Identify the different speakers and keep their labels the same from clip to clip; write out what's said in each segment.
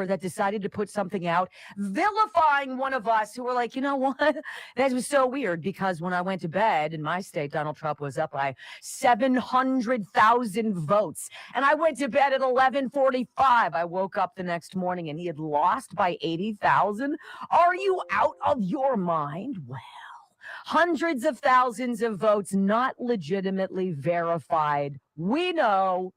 Speaker 1: that decided to put something out vilifying one of us who were like, you know what? That was so weird because when I went to bed in my state, Donald Trump was up by 700,000 votes. And I went to bed at 11:45. I woke up the next morning and he had lost by 80,000. Are you out of your mind? Well, hundreds of thousands of votes not legitimately verified. We know.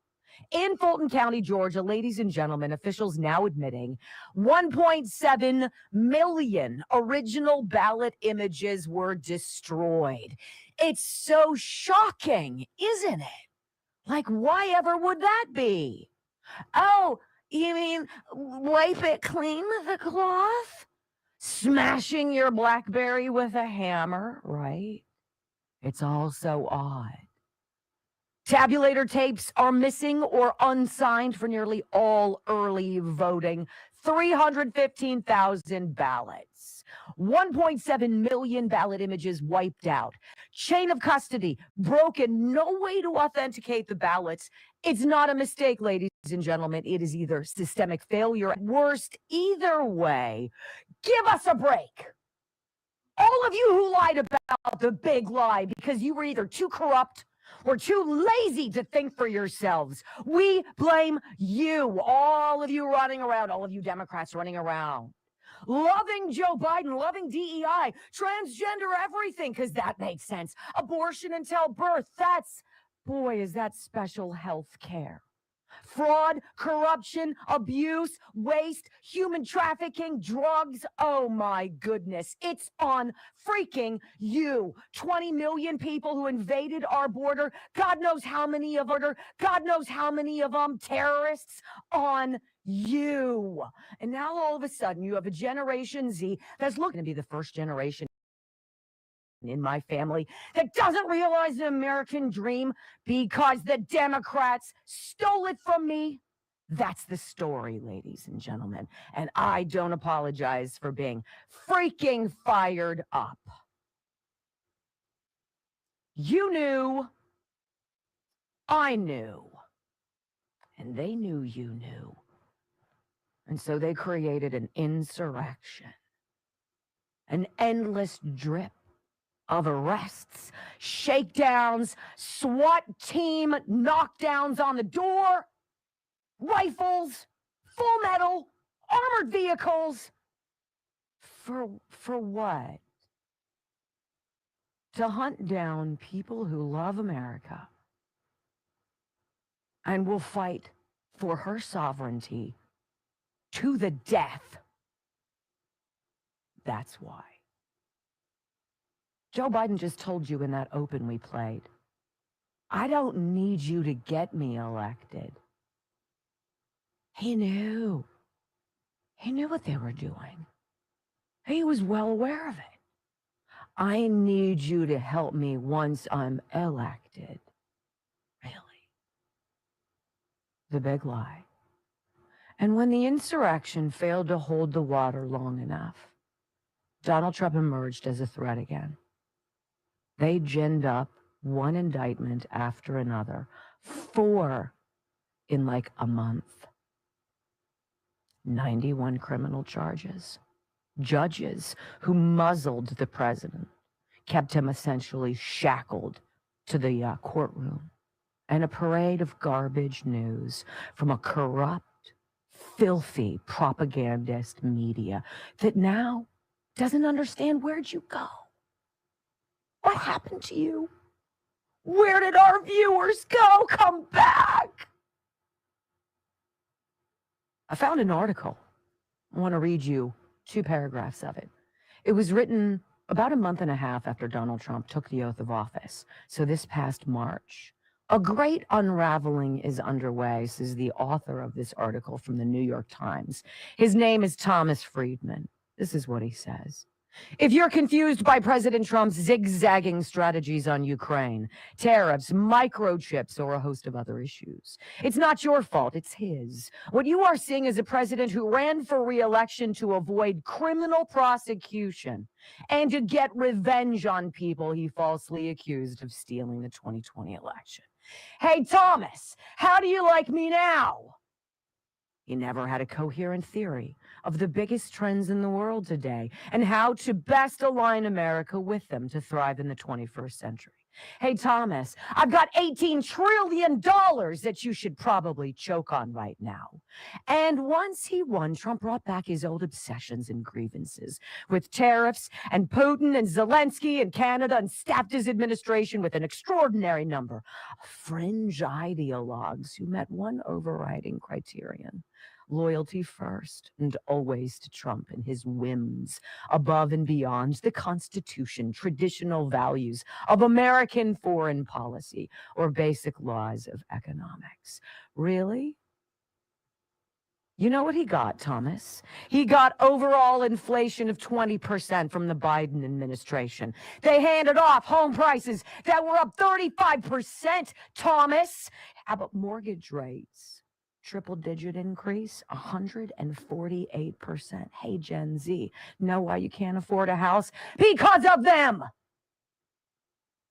Speaker 1: In Fulton County, Georgia, ladies and gentlemen, officials now admitting 1.7 million original ballot images were destroyed. It's so shocking, isn't it? Like, why ever would that be? Oh, you mean wipe it clean with a cloth? Smashing your BlackBerry with a hammer, right? It's all so odd. Tabulator tapes are missing or unsigned for nearly all early voting. 315,000 ballots. 1.7 million ballot images wiped out. Chain of custody broken. No way to authenticate the ballots. It's not a mistake, ladies and gentlemen. It is either systemic failure at worst. Either way, give us a break. All of you who lied about the big lie because you were either too corrupt or too lazy to think for yourselves. We blame you, all of you running around, all of you Democrats running around, loving Joe Biden, loving DEI, transgender everything, because that makes sense. Abortion until birth, boy, is that special health care. Fraud, corruption, abuse, waste, human trafficking, drugs. Oh my goodness. It's on freaking you. 20 million people who invaded our border. God knows how many of them terrorists on you. And now all of a sudden you have a Generation Z that's looking to be the first generation in my family that doesn't realize the American dream because the Democrats stole it from me. That's the story, ladies and gentlemen. And I don't apologize for being freaking fired up. You knew, I knew, and they knew you knew. And so they created an insurrection, an endless drip of arrests, shakedowns, SWAT team knockdowns on the door, rifles, full metal, armored vehicles. For what? To hunt down people who love America and will fight for her sovereignty to the death. That's why. Joe Biden just told you in that open we played, I don't need you to get me elected. He knew. He knew what they were doing. He was well aware of it. I need you to help me once I'm elected. Really? The big lie. And when the insurrection failed to hold the water long enough, Donald Trump emerged as a threat again. They ginned up one indictment after another, 4 in like a month. 91 criminal charges. Judges who muzzled the president, kept him essentially shackled to the courtroom. And a parade of garbage news from a corrupt, filthy propagandist media that now doesn't understand where'd you go. What happened to you? Where did our viewers go? Come back. I found an article. I want to read you 2 paragraphs of it. It was written about a month and a half after Donald Trump took the oath of office. So this past March, a great unraveling is underway, says the author of this article from the New York Times. His name is Thomas Friedman. This is what he says. If you're confused by President Trump's zigzagging strategies on Ukraine, tariffs, microchips, or a host of other issues, it's not your fault, it's his. What you are seeing is a president who ran for re-election to avoid criminal prosecution and to get revenge on people he falsely accused of stealing the 2020 election. Hey, Thomas, how do you like me now? He never had a coherent theory of the biggest trends in the world today and how to best align America with them to thrive in the 21st century. Hey, Thomas, I've got $18 trillion that you should probably choke on right now. And once he won, Trump brought back his old obsessions and grievances with tariffs and Putin and Zelensky and Canada and staffed his administration with an extraordinary number of fringe ideologues who met one overriding criterion: loyalty first and always to Trump and his whims above and beyond the Constitution, traditional values of American foreign policy, or basic laws of economics. Really? You know what he got, Thomas? He got overall inflation of 20% from the Biden administration. They handed off home prices that were up 35%, Thomas. How about mortgage rates? Triple-digit increase, 148%. Hey, Gen Z, know why you can't afford a house? Because of them!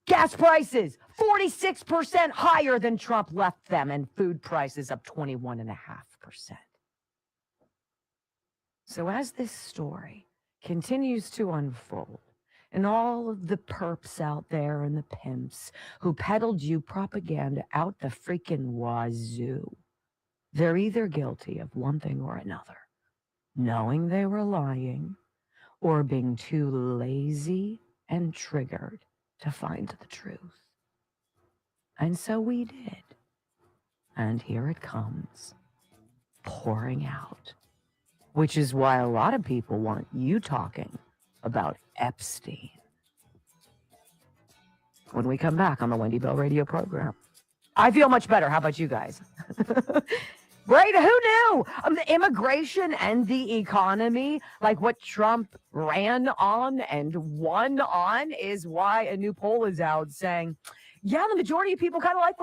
Speaker 1: Gas prices, 46% higher than Trump left them, and food prices up 21.5%. So as this story continues to unfold, and all of the perps out there and the pimps who peddled you propaganda out the freaking wazoo, they're either guilty of one thing or another: knowing they were lying, or being too lazy and triggered to find the truth. And so we did. And here it comes, pouring out. Which is why a lot of people want you talking about Epstein. When we come back on the Wendy Bell radio program. I feel much better. How about you guys? Right? Who knew? The immigration and the economy, like what Trump ran on and won on, is why a new poll is out saying, yeah, the majority of people kind of like